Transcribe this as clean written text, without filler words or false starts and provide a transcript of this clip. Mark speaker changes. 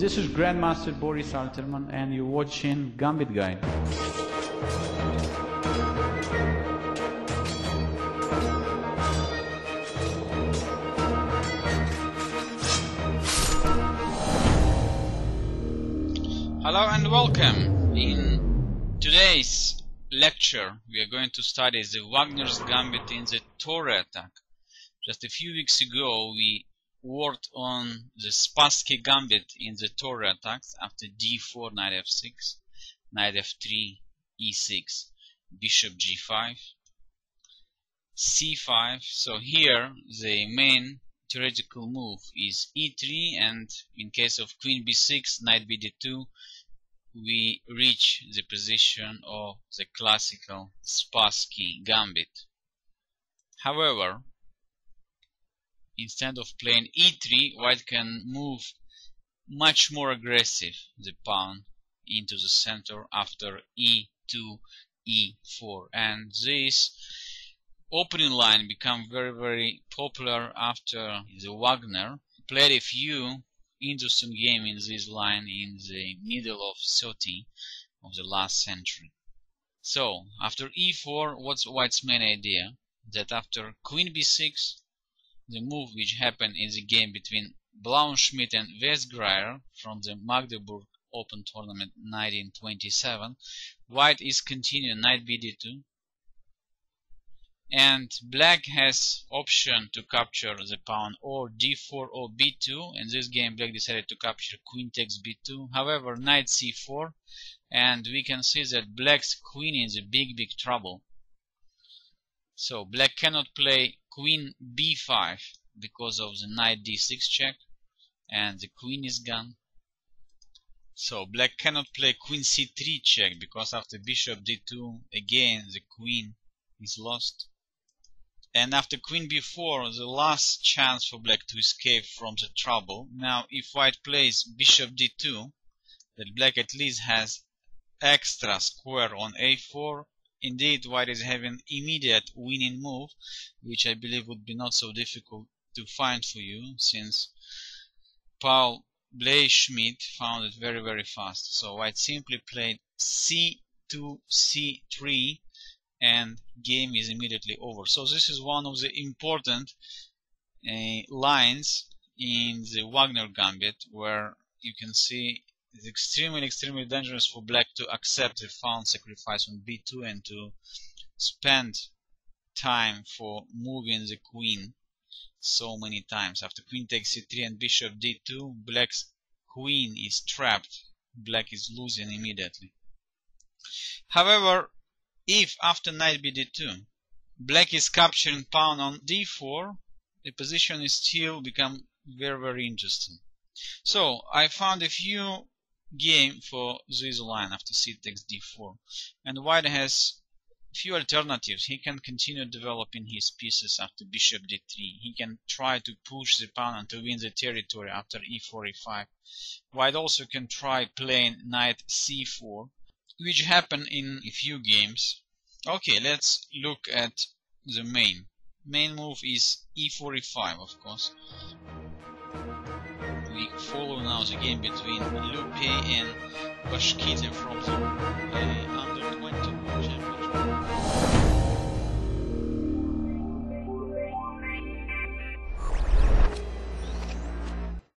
Speaker 1: This is Grandmaster Boris Alterman and you're watching Gambit-Guide.
Speaker 2: Hello and welcome. In today's lecture we are going to study the Wagner's Gambit in the Torre Attack. Just a few weeks ago we worked on the Spassky Gambit in the Torre attacks after d4, knight f6, knight f3, e6, bishop g5, c5. So here the main theoretical move is e3, and in case of queen b6, knight bd2, we reach the position of the classical Spassky Gambit. However, instead of playing e3, white can move much more aggressive the pawn into the center after e2, e4, and this opening line became very popular after the Wagner played a few interesting games in this line in the middle of 30 of the last century. So after e4, what's white's main idea? That after queen b6, the move which happened in the game between Blauenschmidt and Westgreier from the Magdeburg Open Tournament 1927, white is continuing knight bd2, and black has option to capture the pawn or d4 or b2. In this game black decided to capture queen takes b2, however knight c4, and we can see that black's queen is in big trouble. So black cannot play queen b5 because of the knight d6 check, and the queen is gone. So black cannot play queen c3 check because after bishop d2 again the queen is lost. And after queen b4, the last chance for black to escape from the trouble. Now if white plays bishop d2, that black at least has extra square on a4. Indeed, white is having immediate winning move, which I believe would be not so difficult to find for you, since Paul Blauenschmidt found it very fast. So white simply played c2, c3, and game is immediately over. So this is one of the important lines in the Wagner Gambit, where you can see it's extremely dangerous for black to accept the pawn sacrifice on b2 and to spend time for moving the queen so many times. After queen takes c3 and bishop d2, black's queen is trapped. Black is losing immediately. However, if after knight bd2 black is capturing pawn on d4, the position is still become very interesting. So I found a few game for this line after c takes d4, and white has few alternatives. He can continue developing his pieces after bishop d3. He can try to push the pawn and to win the territory after e4, e5. White also can try playing knight c4, which happened in a few games. Okay, let's look at the main move is e4, e5, of course. We follow now the game between Lupe and Bashkita from the under 20 championship.